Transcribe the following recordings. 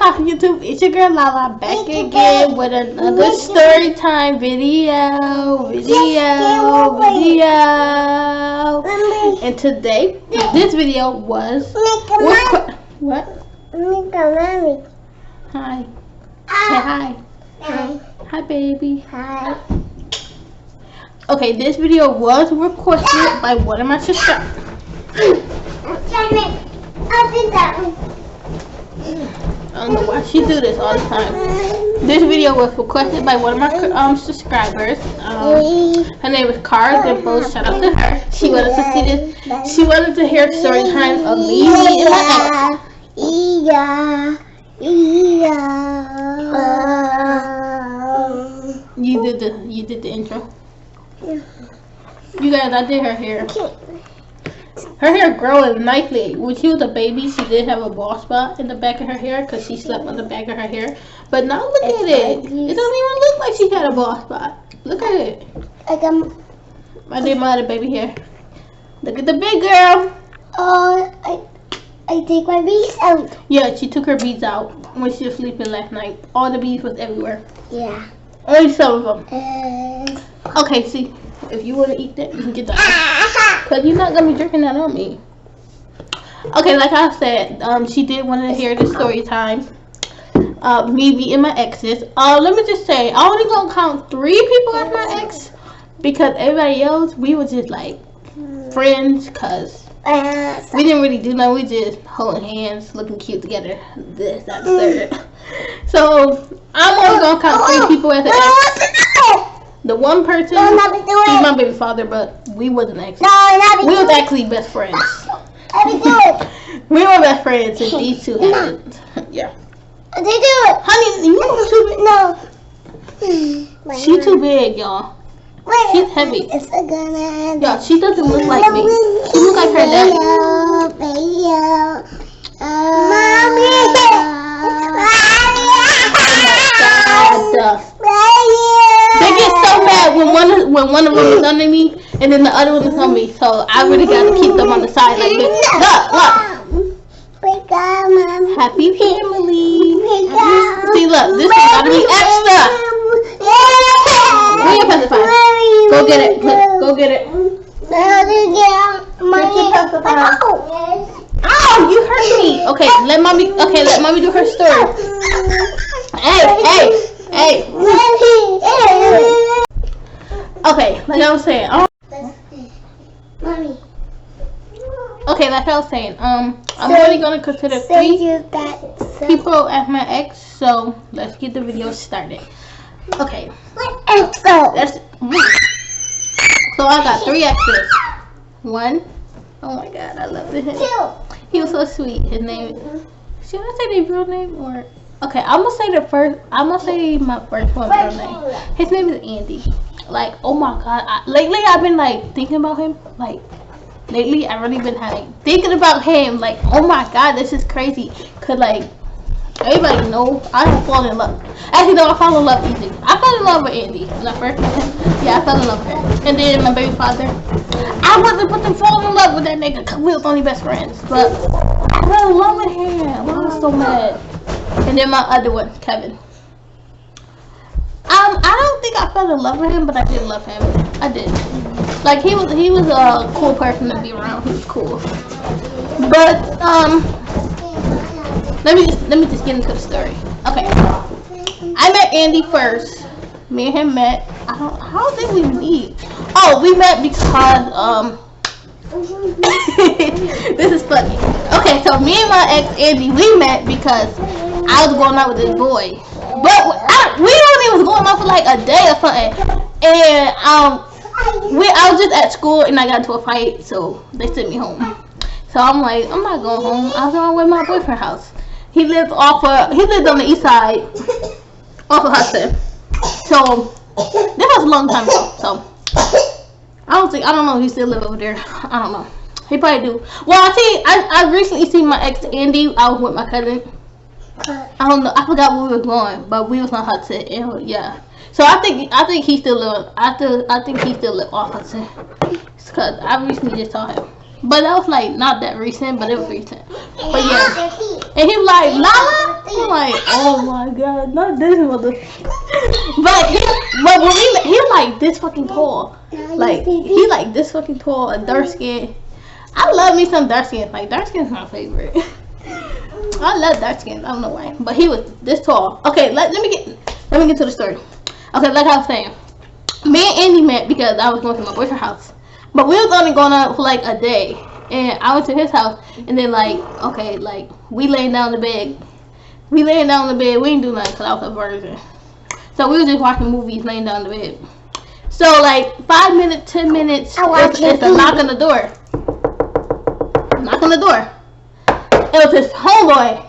Aloha YouTube, it's your girl Lala back again with another story time video. And today, this video was what? Hi. Say hi. Hi baby. Hi. Okay, this video was requested by one of my subscribers. I don't know why she do this all the time. This video was requested by one of my subscribers. Her name is Cara Dimples. Shout out to her. She wanted to see this. She wanted to hear story time of me and my ex. You did the intro. You guys, I did her hair. Her hair growing nicely. When she was a baby, she did have a bald spot in the back of her hair because she slept on the back of her hair. But now look at it. It doesn't even look like she had a bald spot. Look at it. I did my other baby hair. Look at the big girl. Oh, I take my beads out. Yeah, she took her beads out when she was sleeping last night. All the beads was everywhere. Yeah. Only some of them. Okay, see. If you want to eat that, you can get that. Because you're not going to be drinking that on me. Okay, like I said, she did want to hear the story time. Me meeting my exes. Let me just say, I only going to count 3 people as my ex. Because everybody else, we were just like friends. Because we didn't really do nothing. We just holding hands, looking cute together. This, that, third. So, I'm only going to count 3 people as an ex. The one person, he's my baby father, but we wasn't actually. We was actually best friends. We were best friends, and these two happened. Yeah. They do it. Honey, you know too big. No. She's too big, y'all. She's heavy. Y'all, she doesn't look like me. She looks like her daddy. They get so mad when one of them is under me and then the other one is on me. So I really got to keep them on the side like this. Look. Happy family. See, look, this one got to be extra. Where your pacifier? Go get it. Go get it. Ow, you hurt me. Okay, let mommy do her story. Hey. Okay, like I was saying, okay, like I was saying, I'm only gonna consider 3 people as my ex, so let's get the video started. Okay, so I got 3 exes. 1, oh my god, I love him. He was so sweet. His name, should I say the real name or? Okay, I'm gonna say my first one real name. His name is Andy. Like, oh my god, lately I've been like thinking about him. Like, lately I've really been thinking about him. Like, oh my god, this is crazy. Cause like, everybody know I don't fall in love. Actually, no, I fell in love easy. I fell in love with Andy when I first met him. Yeah, I fell in love with him. And then my baby father, I wasn't put them fall in love with that nigga cause we was only best friends. But I fell in love with him. I was so mad. And then my other one, Kevin. I don't think I fell in love with him, but I did love him. I did. Like he was a cool person to be around. He was cool. But let me just get into the story. Okay. I met Andy first. Me and him met. How did we meet? Oh, we met because this is funny. Okay, so me and my ex Andy, we met because I was going out with this boy, but we only was going out for like a day or something, and I was just at school and I got into a fight, so they sent me home. So I'm like, I'm not going home. I was going with my boyfriend's house. He lived on the east side, off of Hudson. So this was a long time ago. So I don't know if he still live over there. I don't know. He probably do. Well, I recently seen my ex Andy. I was with my cousin. I don't know. I forgot where we was going, but we was on Hudson. And yeah. So I think he still live. I think he still live off Hudson. Cause I recently just saw him. But that was like not that recent, but it was recent. But yeah. And he was like, Lala? I'm like, oh my god, not this mother. But when he like this fucking tall. Like, he like this fucking tall, a dark skin. I love me some dark skin. Like, dark skin is my favorite. I love dark skin. I don't know why. But he was this tall. Okay, let me get to the story. Okay, like I was saying. Me and Andy met because I was going to my boyfriend's house. But we was only going out for like a day. And I went to his house. And then like, okay, like, we laying down in the bed. We ain't do nothing because I was a virgin. So we were just watching movies laying down in the bed. So like 5 minutes, 10 minutes, it's a knock on the door. Knock on the door. It was his homeboy.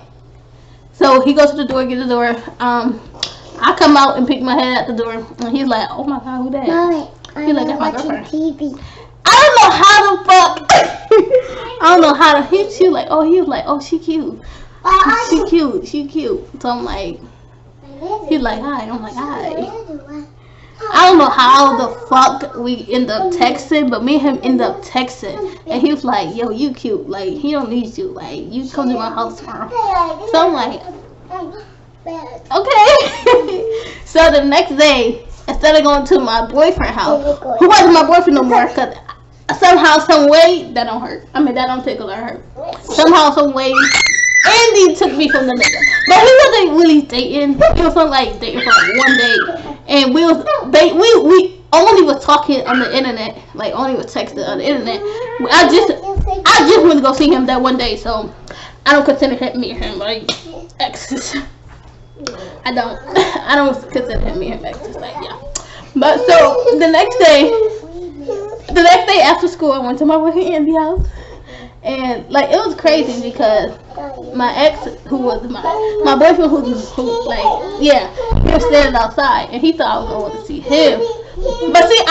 So he goes to the door, get the door. I come out and pick my head out the door, and he's like, "Oh my god, who that?" He's like, "That's my girlfriend." TV. I don't know how the fuck. I don't know how to. He was like, "Oh, she cute. She cute." So I'm like, he's like, "Hi." I'm like, "Hi." I don't know how the fuck we end up texting, but me and him end up texting, and he was like, "Yo, you cute. Like, he don't need you. Like, you come to my house tomorrow." So I'm like, okay. So the next day, instead of going to my boyfriend's house, who wasn't my boyfriend no more, cause somehow, some way, that don't hurt. I mean, that don't tickle or hurt. Somehow, some way, Andy took me from the nigga. But we wasn't really dating. It was like dating for like one day, and we only was talking on the internet, like only was texting on the internet. I just went to go see him that one day, so I don't consider me and him like exes. I don't consider him me and him exes, like, yeah. But so the next day after school, I went to my boyfriend Andy's house, and like it was crazy because my ex, who was my boyfriend, who like, yeah, he was standing outside, and he thought I was going to see him. But see,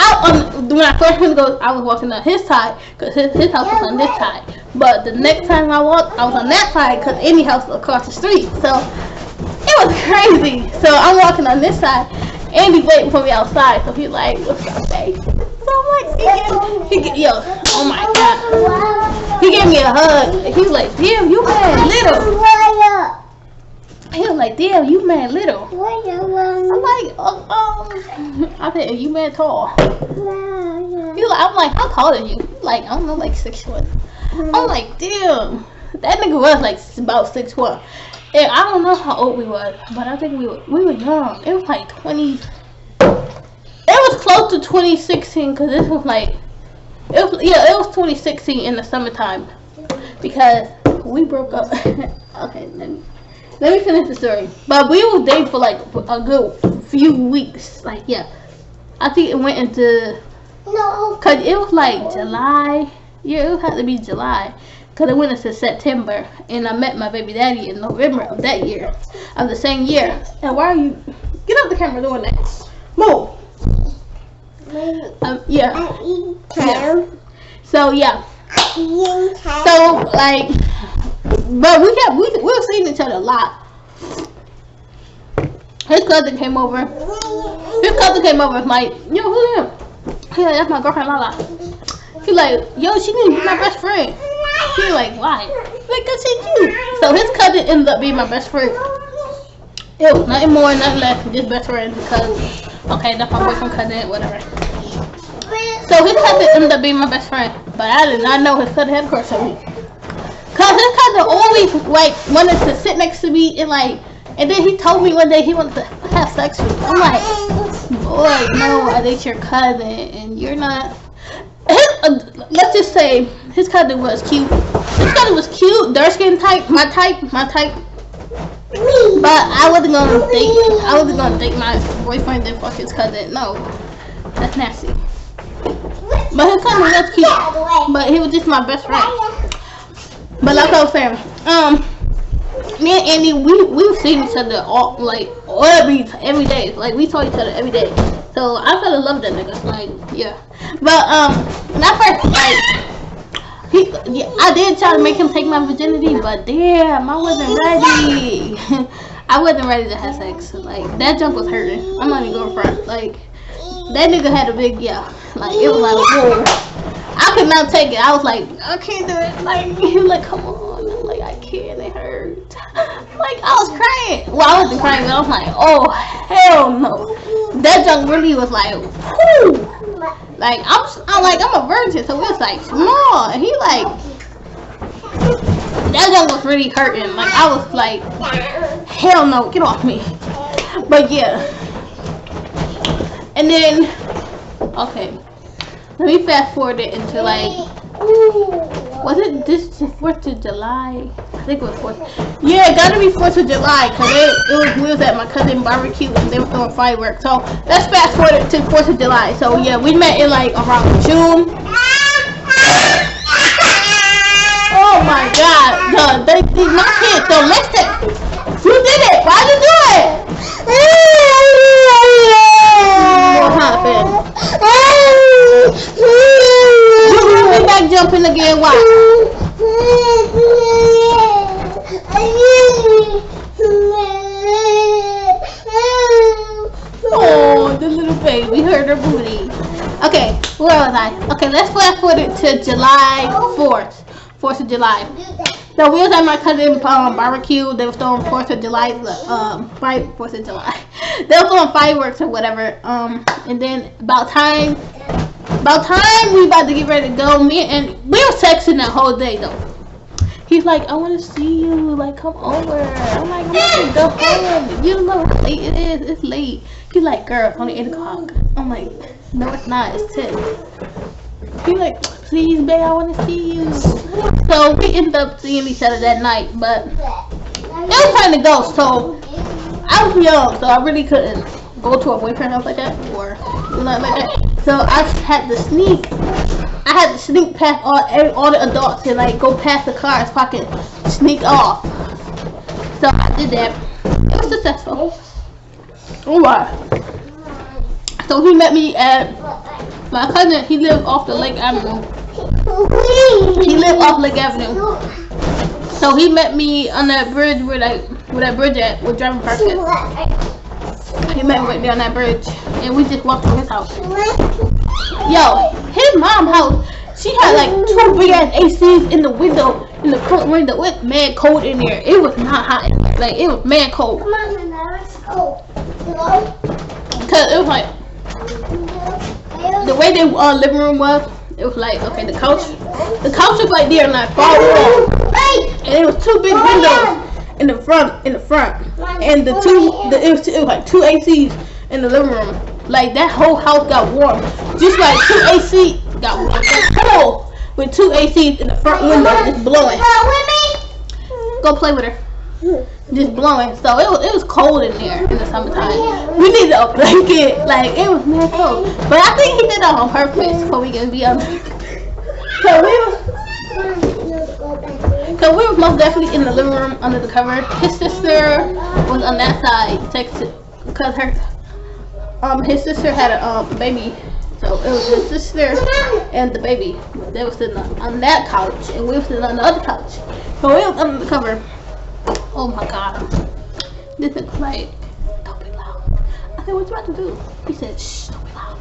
when I first went to go, I was walking on his side because his house was on this side. But the next time I walked, I was on that side because Andy's house was across the street. So it was crazy. So I'm walking on this side. Andy's waiting for me outside. So he's like, "What's up, babe?" So I'm like, yo, oh my god. He gave me a hug. He was like, "Damn, you mad little." He was like, "Damn, you mad little." I'm like, I said, "You mad tall." I'm like, "How tall are you?" He's like, "I don't know, like 6'1". I'm like, "Damn, that nigga was like about 6'1". And I don't know how old we was, but I think we were young. It was like 20. It was close to 2016 because this was like, it was 2016 in the summertime because we broke up. Okay, let me finish the story. But we were dating for like a good few weeks. Like, yeah, I think it went into, cause it was like July. Yeah, it had to be July. Because it went into September, and I met my baby daddy in November of that year, of the same year. And why are you, get off the camera doing that? Move. Yeah. So yeah. So like, but we were seeing each other a lot. His cousin came over. Was like, "Yo, who him?" He's like, "That's my girlfriend Lala." He's like, "Yo, she need to be my best friend." He's like, "Why?" Like, "Cause she's cute." So his cousin ended up being my best friend. It was nothing more, nothing less, just best friend because, okay, that's my boyfriend cousin, whatever. So his cousin ended up being my best friend, but I did not know his cousin had a crush on me. Cause his cousin always like wanted to sit next to me and then he told me one day he wanted to have sex with me. I'm like, "Boy, no, I date your cousin and you're not." Let's just say his cousin was cute. His cousin was cute, dark skin type, my type. But I wasn't gonna date my boyfriend and fuck his cousin. No, that's nasty. But his cousin was cute. But he was just my best friend. But like I was saying, me and Andy, we were seeing each other every day. Like we saw each other every day. So I fell in love with that nigga. Like, yeah. But when I first I did try to make him take my virginity, but damn, I wasn't ready. I wasn't ready to have sex. Like that junk was hurting. I'm not even going front. Like that nigga had a big like it was like whoa. I could not take it. I was like, I can't do it. Like, he was like, come on. I'm like, I can't. It hurts. Like, I was crying. Well, I wasn't crying, but I was like, oh, hell no. That junk really was like, whoo. Like, I'm a virgin, so it was like small. And he like, that junk was really hurting. Like, I was like, hell no, get off me. But yeah. And then, okay. Let me fast forward it into like, was it this 4th of July? I think it was 4th. Yeah, it gotta be 4th of July because we was at my cousin's barbecue and they were throwing fireworks. So let's fast forward to 4th of July. So yeah, we met in like around June. Oh my God, my kids don't listen. You did it. Why did you do it? What happened? You're going back jumping again. Why? Oh, the little baby hurt her booty. Okay, where was I? Okay, let's fast forward it to July 4th. 4th of July. So we was at my cousin's barbecue. They was throwing 4th of July, 4th of July. They was throwing fireworks or whatever. And then about time we about to get ready to go. Me and we were texting that whole day though. He's like, I want to see you. Like, come over. I'm like, I'm gonna go home. You don't know how late it is. It's late. He's like, girl, it's only 8 o'clock. I'm like, no, it's not. It's 10. He's like, please, babe, I want to see you. So we ended up seeing each other that night, but it was time to go. So I was young, so I really couldn't go to a boyfriend house like that or nothing like that. So I had to sneak. I had to sneak past all the adults and like go past the cars so I could sneak off. So I did that. It was successful. Oh wow. So he met me at my cousin. He lived off the Lake Avenue. He lived off Lake Avenue. So he met me on that bridge where that bridge at, where driving park at. He met me right there on that bridge, and we just walked to his house. Yo, his mom's house, she had like 2 big ass ACs in the window, in the front window. It was mad cold in there. It was not hot in there. Like, it was mad cold. Cause it was like, the way their living room was, it was like, okay, the couch was like there, like far wall, and it was 2 big windows in the front, and it was like 2 ACs in the living room. Like, that whole house got warm, just like 2 AC got warm. Cold with 2 ACs in the front window, just blowing. Go play with her. Just blowing. So it was cold in there in the summertime. We needed a blanket. Like, it was mad cold. But I think he did that on purpose so we can be on. So we was most definitely in the living room under the cover. His sister was on that side, texted, because his sister had a baby. So it was his sister and the baby. They were sitting on that couch, and we were sitting on the other couch. So we was under the cover. Oh my God. This is like, don't be loud. I said, what you about to do? He said, shh, don't be loud.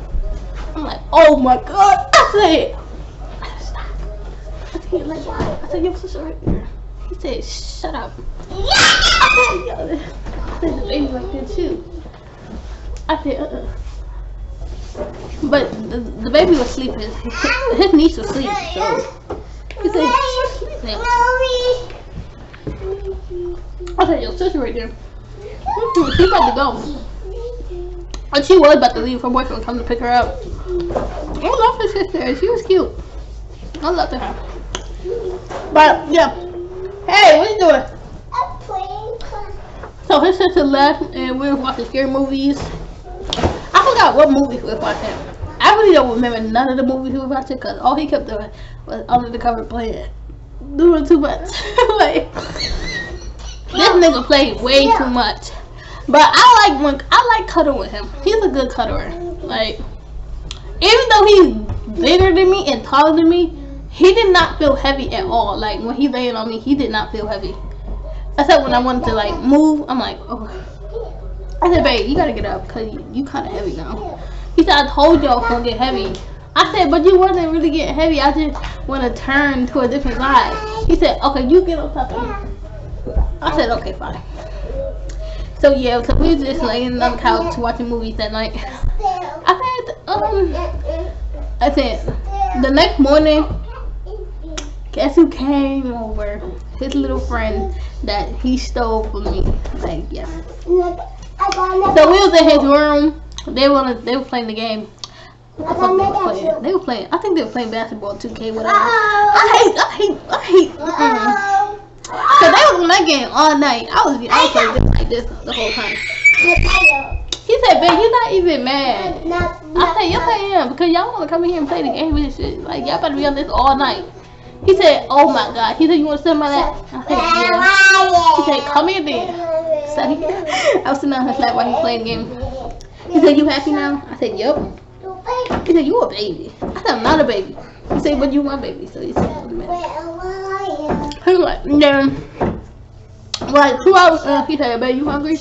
I'm like, oh my God. I said, stop. I said, like, why? I said, your sister right there. He said, shut up. I said, the baby right there too. I said, But the baby was sleeping. His niece was asleep, so he said, she's sleeping. I said, your sister right there. She about to go. And she was about to leave. Her boyfriend come to pick her up. I love his sister. She was cute. I loved her. But yeah. Hey, what are you doing? I'm playing. So his sister left and we were watching scary movies. I forgot what movies we were watching. I really don't remember none of the movies we were watching because all he kept doing was under the cover playing. Doing too much. Like, this nigga played way too much. But I like cuddle with him. He's a good cuddler. Like, even though he's bigger than me and taller than me, he did not feel heavy at all. Like, when he laying on me, he did not feel heavy. Except when I wanted to like move, I'm like, oh. I said, babe, you gotta get up because you kind of heavy now. He said, I told y'all it's gonna get heavy. I said, but you wasn't really getting heavy. I just want to turn to a different side. He said, okay, you get on top of me. I said, okay, fine. So yeah, so we was just laying on the couch watching movies that night. I said, the next morning, guess who came over? His little friend that he stole from me. Like, yeah. So we was in his room. They were playing the game. I think they were playing. I think they were playing basketball, 2K, whatever. I hate. Cause they was in that game all night. I was playing just like this the whole time. He said, "Babe, you're not even mad." I said, "Yes, I am, because y'all want to come in here and play the game and shit. Like, y'all better be on this all night." He said, "Oh my God." He said, "You want to sit on my lap?" I said, "Yeah." He said, "Come here then." So I was sitting on his lap while he was playing the game. He said, "You happy now?" I said, "Yup." He said, "You a baby?" I said, "I'm not a baby." He said, "But you my baby." So he said, "I'm mad." He was like, "Yeah." Like 2 hours. He said, "Babe, you hungry?"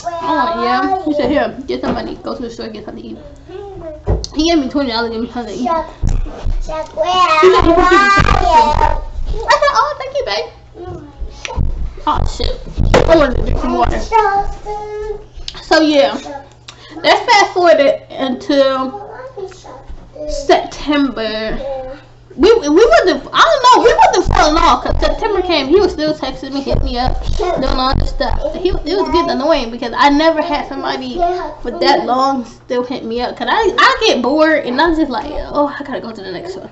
I'm like, "Yeah." He said, "Here, get some money. Go to the store, get something to eat." He gave me $20, give me something to eat. He said, I said, "Oh, thank you, babe." Oh shit! I wanted to drink some water. So yeah, let's fast forward it until September. We wasn't, I don't know, we wasn't falling off, because September came, he was still texting me, hitting me up, doing all this stuff. It was getting annoying, because I never had somebody for that long still hit me up, because I get bored, and I'm just like, oh, I gotta go to the next one.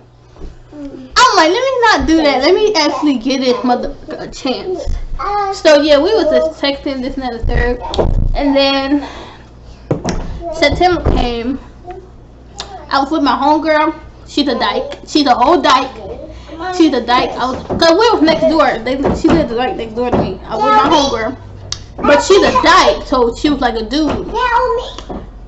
I'm like, let me not do that, let me actually give this mother a chance. So yeah, we was just texting this and that and the third, and then September came. I was with my homegirl. She's a dyke. She's a whole dyke. She's a dyke. Cause we was next door. She lived right next door to me. I was with my homegirl, but she's a dyke, so she was like a dude.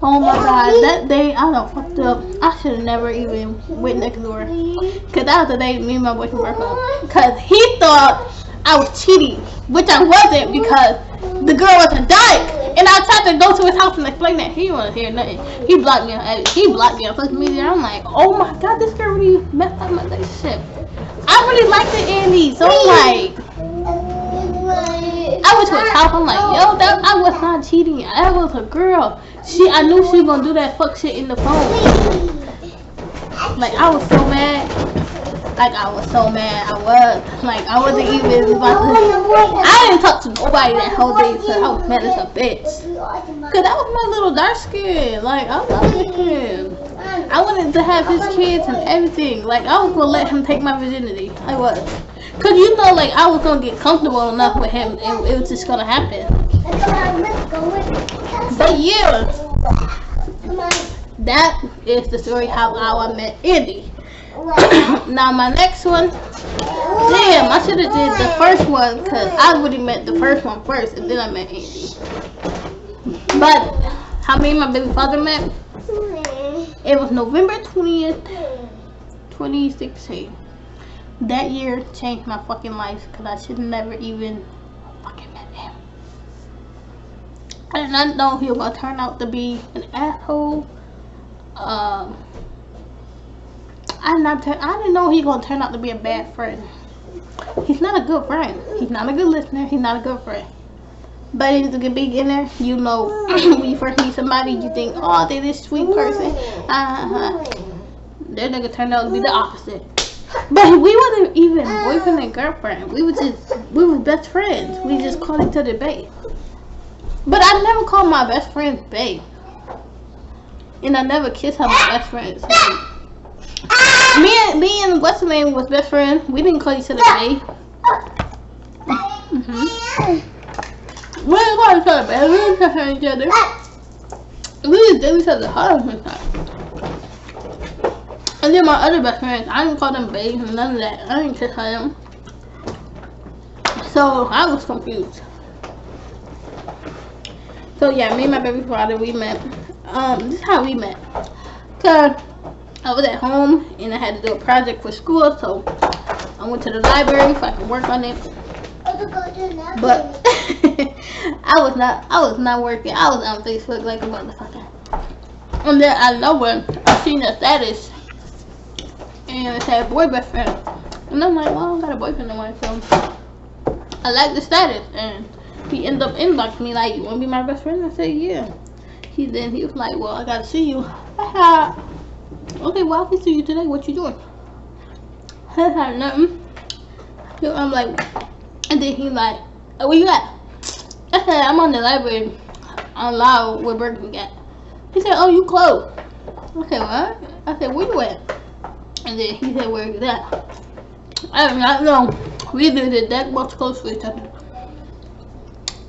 Oh my God, that day I done fucked up. I should have never even went next door. Cause that was the day me and my boyfriend broke up. Cause he thought I was cheating, which I wasn't, because the girl was a dyke. And I tried to go to his house and explain that. He wasn't hear nothing. He blocked me on social media. I'm like, oh my God, this girl really messed up my relationship. I really liked the Andy, so I'm like, I went to his house. I'm like, yo, I was not cheating. That was a girl. I knew she was gonna do that fuck shit in the phone. Like, I was so mad. Like, I was so mad. I wasn't even about to. I didn't talk to nobody that whole day, so I was mad as a bitch. Cause that was my little dark skin. Like, I love him. I wanted to have his kids and everything. Like, I was gonna let him take my virginity. I was. Cause you know, like, I was gonna get comfortable enough with him, and it was just gonna happen. But yeah, that is the story how I met Andy. Now my next one, damn, I should have did the first one, because I would have met the first one first, and then I met Andy. But how me and my baby father met, it was November 20th, 2016. That year changed my fucking life, because I should have never even fucking met him. I did not know he was going to turn out to be an asshole. I didn't know he was going to turn out to be a bad friend. He's not a good friend. He's not a good listener. He's not a good friend. But in the beginner, you know, when you first meet somebody, you think, oh, they're this sweet person. That nigga turned out to be the opposite. But we wasn't even boyfriend and girlfriend. We were best friends. We just called each other babe. But I never called my best friend babe. And I never kissed her my best friends. Me and what's her name was best friend. We didn't call each other babe. We didn't call each other babe. We didn't kiss each other. We just did each other hard sometimes. And then my other best friends, I didn't call them babe and none of that. I didn't kiss them. So I was confused. So yeah, me and my baby father, we met. This is how we met. Cause I was at home and I had to do a project for school, so I went to the library so I could work on it. But I was not working. I was on Facebook like a motherfucker. And then I know when I seen the status and it said boy best friend. And I'm like, well, I don't got a boyfriend no more, so I like the status. And he ended up inboxing me like, you want to be my best friend? I said, yeah. He was like, well, I got to see you. Okay, well, I can see you today. What you doing? I had nothing. So I'm like, and then he like, where you at? I said, I'm on the library on Loud where Burger King at. He said, oh, you close. I said, what? I said, where you at? And then he said, where is that? I do not know. We lived that much close to each other.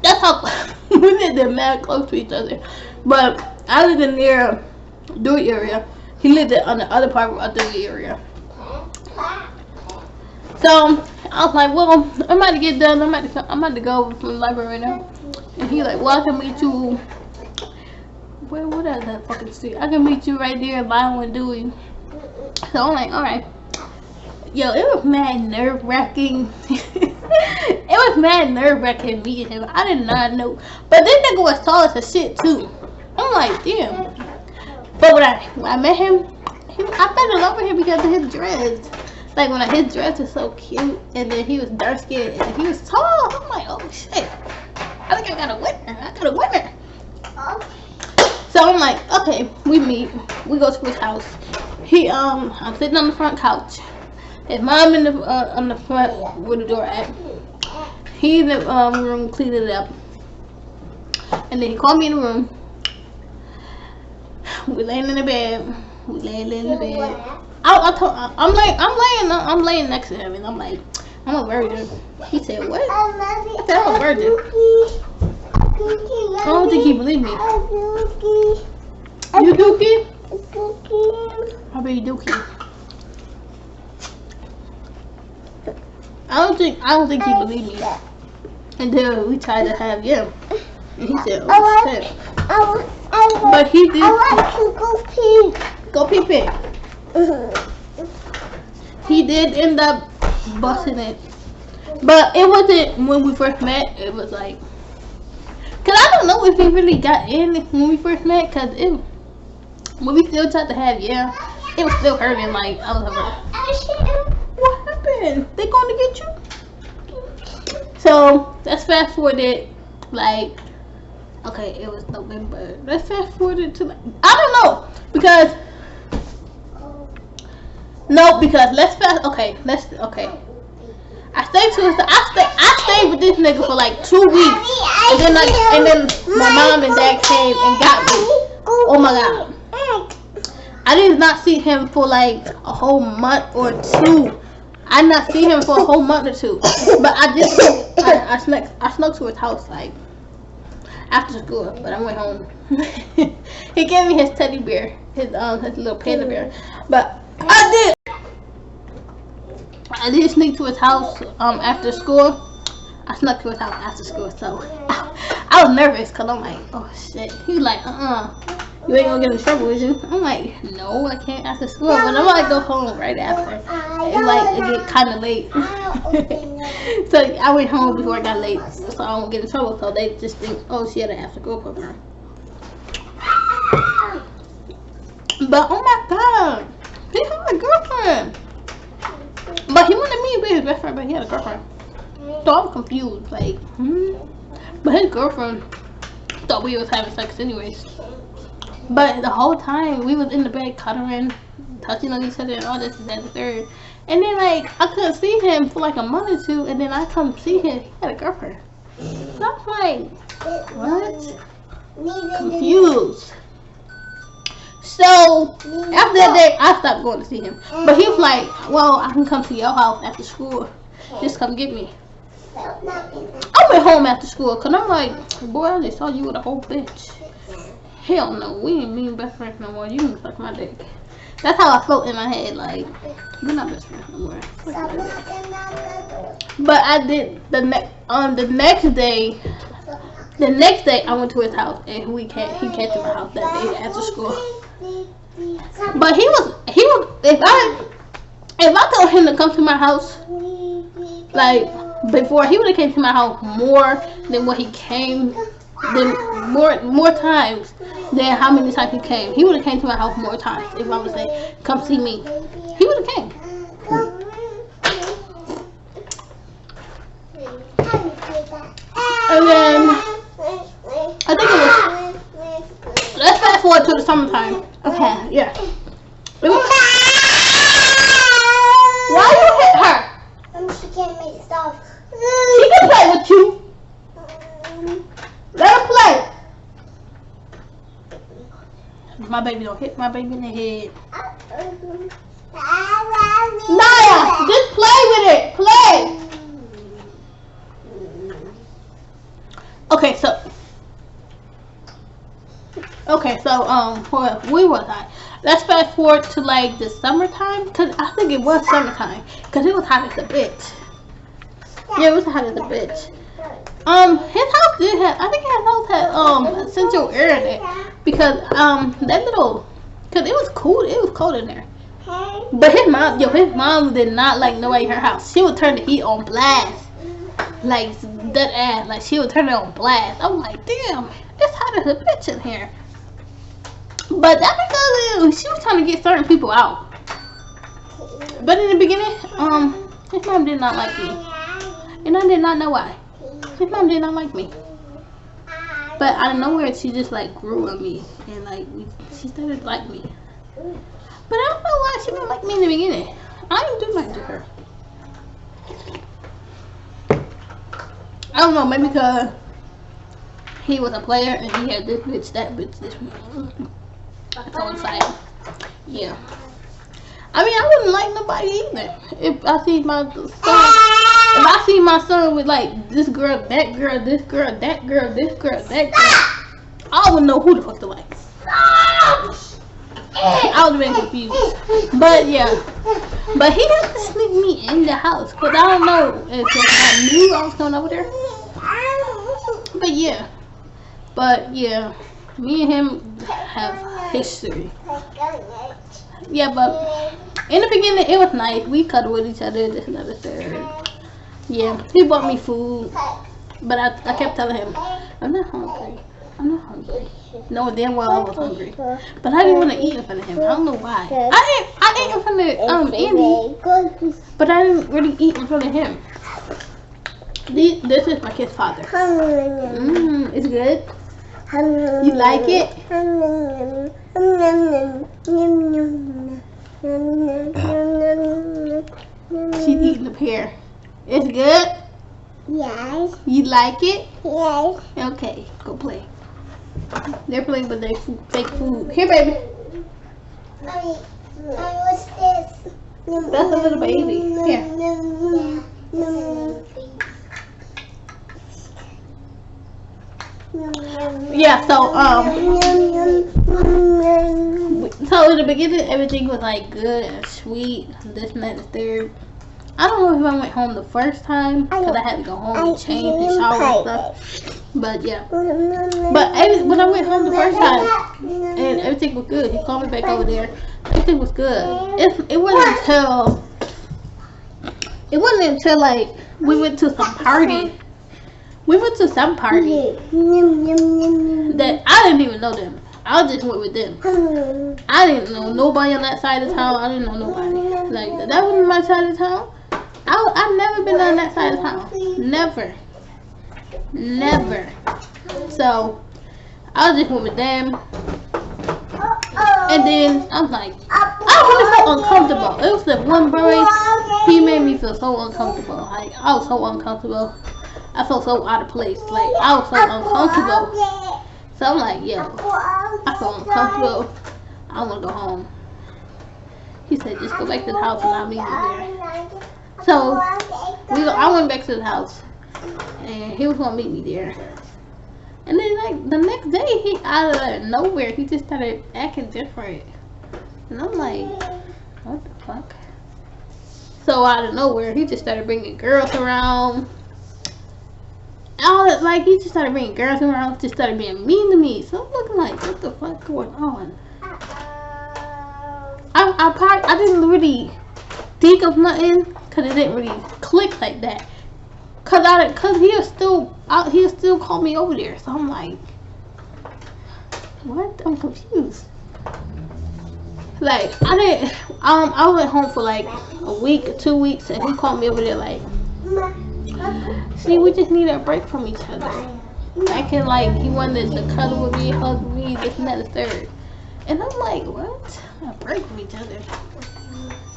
That's how we lived mad close to each other. But I lived in near Dewey area. He lived on the other part of the Dewey area. So I was like, well, I'm about to get done. I'm about to go to the library right now. And he like, well, I can meet you. What is that fucking street? I can meet you right there in Lyle and Dewey. So I'm like, alright. Yo, it was mad nerve wracking. It was mad nerve wracking meeting him. I did not know. But this nigga was tall as a shit too. I'm like, damn. But when I met him, I fell in love with him because of his dress. Like when his dress was so cute, and then he was dark skinned and he was tall. I'm like, oh shit. I think I got a winner. So I'm like, okay, we meet. We go to his house. I'm sitting on the front couch. His mom in the on the front where the door at. He in the room cleaning it up. And then he called me in the room. We laying in the bed. I'm laying next to him, and I'm like, I'm a virgin. He said, what? I said, I'm a virgin. I don't think he believed me. You dookie? I bet you dookie. I don't think he believed me. And then we tried to have him. And he said, oh shit. But he did. I want to go pee. Go pee. He did end up busting it. But it wasn't when we first met. It was like, cause I don't know if he really got in when we first met. Cause when we still tried to have, it was still hurting. Like I was like, what happened? They going to get you? So let's fast forward it. Like, okay, it was November. Let's fast forward it to I don't know because let's fast. Okay. I stayed with this nigga for like 2 weeks, and then my mom and dad came and got me. Oh my god. I did not see him for like a whole month or two. I did not see him for a whole month or two. But I snuck to his house like after school, but I went home. He gave me his teddy bear, his little panda bear. But I did sneak to his house after school. I snuck to his house after school, so I was nervous because I'm like, oh shit. He was like, you ain't gonna get in trouble, is you? I'm like, no, I can't after school. But I'm gonna go home right after. It get kind of late. So I went home before it got late, so I won't get in trouble. So they just think, oh, she had an after school program. But oh my god, he had a girlfriend. But he wanted me to be his best friend, but he had a girlfriend. So I'm confused, like, But his girlfriend thought we was having sex anyways. But the whole time we was in the bed cuddling, touching on each other and all this and that and the third. And then like I couldn't see him for like a month or two, and then I come see him, he had a girlfriend. So I was like, what? Confused. So after that day I stopped going to see him. But he was like, well, I can come to your house after school. Just come get me. I went home after school because I'm like, boy, I just saw you with a whole bitch. Hell no, we ain't being best friends no more. You can suck my dick. That's how I felt in my head, like, we're not best friends no more. But I did the next day I went to his house and he came to my house that day after school. But he was if I told him to come to my house, like before, he would have came to my house more than what he came Then more times than how many times he came. He would have came to my house more times if I would say, come see me. He would have came. And then I think it was, let's fast forward to the summertime. Okay, yeah. Why you hit her? She can't make stuff. She can play with you. Let her play. My baby don't hit my baby in the head. Naya, just play with it. Play. Okay, where was I? Let's fast forward to like the summertime, cause I think it was summertime, cause it was hot as a bitch. Yeah, it was hot as a bitch. His house did have, I think his house had central air in it, because cause it was cold in there. But his mom did not like nobody in her house. She would turn the heat on blast, like that ass, like she would turn it on blast. I was like, damn, it's hot as a bitch in here. But that's because she was trying to get certain people out. But in the beginning, his mom did not like me, and I did not know why. His mom did not like me. But out of nowhere, she just like grew on me, and like she started to like me. But I don't know why she didn't like me in the beginning. I didn't do much to her. I don't know, maybe because he was a player and he had this bitch, that bitch, this one. I told him, yeah. I mean, I wouldn't like nobody either. If I see my son with like this girl, that girl, this girl, that girl, this girl, that girl, I wouldn't know who the fuck to like. I would have been confused. But yeah. But he had to sneak me in the house. Because I don't know if I knew I was going over there. But yeah. Me and him have history. Yeah, but in the beginning it was nice. We cuddled with each other, this and that, third. Yeah. He bought me food. But I kept telling him, I'm not hungry. I'm not hungry. No, damn well I was hungry. But I didn't want to eat in front of him. I don't know why. I ate in front of Andy. But I didn't really eat in front of him. This is my kid's father. It's good. You like it? She's eating the pear. It's good? Yes. You like it? Yes. Okay, go play. They're playing with their fake food. Here, baby. Mommy, what's this? That's a little baby. Here. Yeah, so in the beginning everything was like good and sweet, this and that and third. I don't know if I went home the first time because I had to go home and change and shower and stuff. But yeah. But when I went home the first time and everything was good, he called me back over there. Everything was good. It wasn't until like we went to some party. We went to some party that I didn't even know them. I just went with them. I didn't know nobody on that side of town. I didn't know nobody. Like that wasn't my side of town. I've never been on that side of town. Never. So I just went with them. And then I'm like, I really felt uncomfortable. It was the one boy. He made me feel so uncomfortable. Like I was so uncomfortable. I felt so out of place. Like I was so uncomfortable. So I'm like, yo, I feel uncomfortable. I want to go home. He said, just go back to the house and I'll meet you there. So I went back to the house and he was gonna meet me there. And then like the next day, he out of nowhere, he just started acting different. And I'm like, what the fuck? So out of nowhere, he just started bringing girls around. He just started bringing girls around, just started being mean to me. So I'm looking like, what the fuck going on? I didn't really think of nothing because it didn't really click like that. cause he'll still call me over there. So I'm like, what? I'm confused. Like I went home for like a week or 2 weeks, and he called me over there like, see, we just need a break from each other. Acting like he wanted to cuddle with me, hug with me, this and that, the third. And I'm like, what? A break from each other?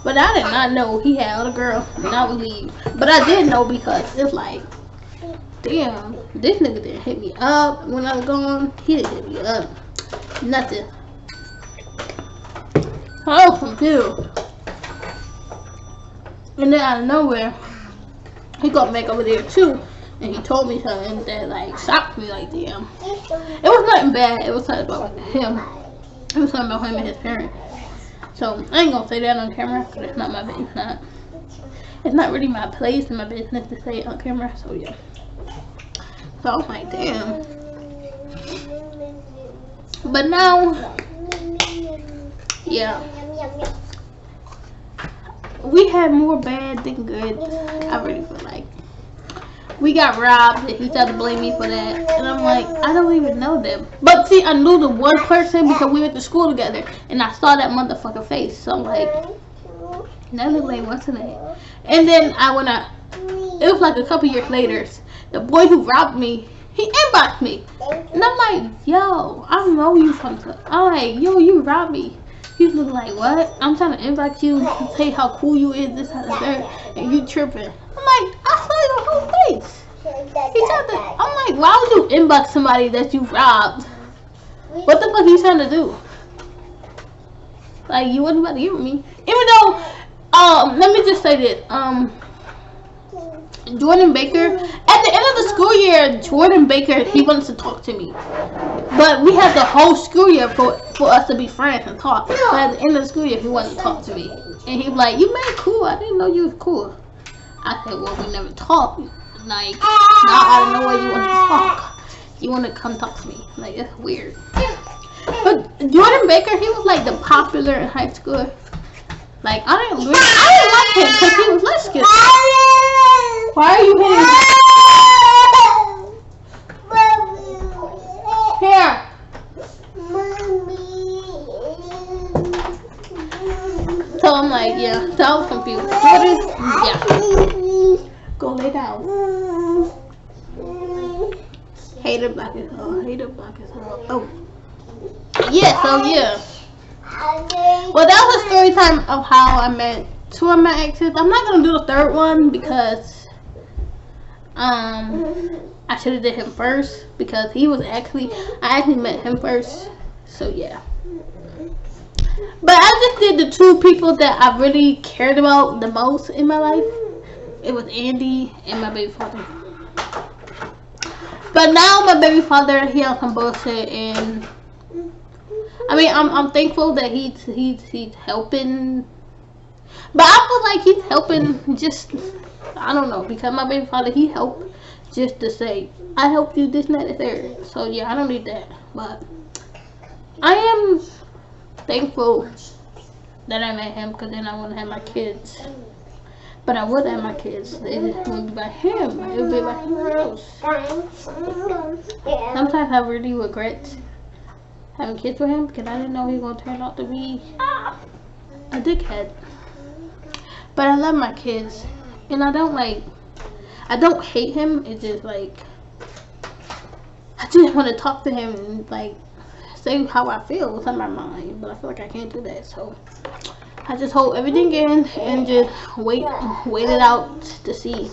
But I did not know he had other girl, and I would leave. But I did know because it's like, damn, this nigga didn't hit me up when I was gone. He didn't hit me up. Nothing. Oh, confused. And then out of nowhere, he got back over there too, and he told me something that like shocked me. Like, damn, it was nothing bad. It was something about him. It was something about him and his parents. So I ain't gonna say that on camera because it's not my business. It's not really my place in my business to say it on camera. So yeah. So I'm like, damn. But now, yeah, we had more bad than good. I really feel like we got robbed, and he tried to blame me for that. And I'm like, I don't even know them. But see, I knew the one person because we went to school together, and I saw that motherfucker face. So I'm like, that look like what's her name? And then I went out. It was like a couple years later. The boy who robbed me, he inboxed me, and I'm like, yo, I know you from. I'm like, yo, you robbed me. He's looking like, what? I'm trying to inbox you, say how cool you is, this, that, and and you tripping. I'm like, I saw your whole face. He tried to, I'm like, why would you inbox somebody that you robbed? What the fuck are you trying to do? Like, you wasn't about to give me. Even though, let me just say this, Jordan Baker, at the end of the school year, Jordan Baker, he wanted to talk to me. But we had the whole school year for us to be friends and talk. But at the end of the school year, he wanted to talk to me. And he was like, you mad cool, I didn't know you was cool. I said, well, we never talked. Like, now I don't know why you want to talk. You want to come talk to me. Like, it's weird. But Jordan Baker, he was like the popular in high school. Like, I didn't like him because he was light skinned. Why are you hitting me? Here. So I'm like, yeah. So I was confused. Jordan, yeah. Go lay down. Hater black as hell. Hater black as hell. Oh. Yeah, so yeah. Well, that was a story time of how I met two of my exes. I'm not gonna do the third one because I should have did him first because he was I actually met him first. So yeah. But I just did the two people that I really cared about the most in my life. It was Andy and my baby father. But now my baby father, he on some bullshit, and I mean, I'm thankful that he's helping. But I feel like he's helping just, I don't know, because my baby father, he helped just to say, I helped you this, and that, and third. So yeah, I don't need that. But I am thankful that I met him because then I wouldn't have my kids. But I would have my kids. It wouldn't be by him. It would be by somewhere else. Sometimes I really regret having kids with him because I didn't know he was going to turn out to be a dickhead. But I love my kids. And I don't hate him. It's just like, I just want to talk to him and like say how I feel, what's on my mind. But I feel like I can't do that. So I just hold everything in and just wait it out to see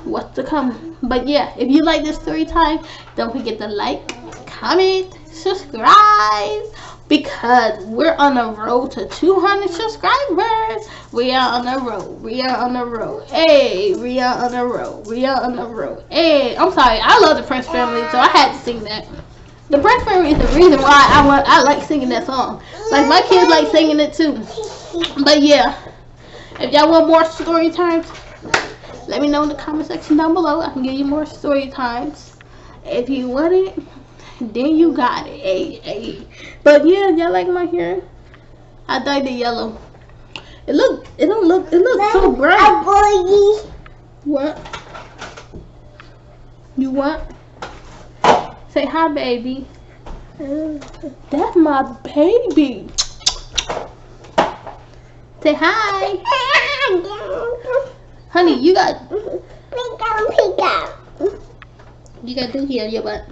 what's to come. But yeah, if you like this story time, don't forget to like, comment, subscribe, because we're on the road to 200 subscribers. We are on the road. We are on the road. Hey, we are on the road. We are on the road. Hey, I'm sorry. I love the Prince family, so I had to sing that. The Prince family is the reason why I like singing that song. Like, my kids like singing it too. But yeah, if y'all want more story times, let me know in the comment section down below. I can give you more story times. If you want it, then you got it. Hey. But yeah, y'all like my hair? I dyed it yellow. It looks so bright. Boy. What? You want? Say hi, baby. That's my baby. Say hi. Honey, you got to do here in your butt.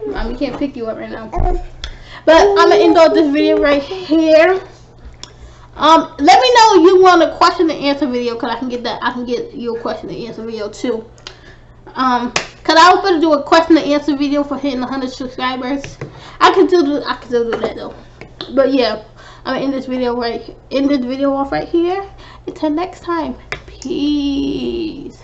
Mommy can't pick you up right now. But I'm gonna end off this video right here. Let me know if you want a question and answer video, cause I can get that. I can get you a question and answer video too. Cause I was gonna do a question and answer video for hitting 100 subscribers. I can still do that though. But yeah, I'm gonna end this video off right here. Until next time, peace.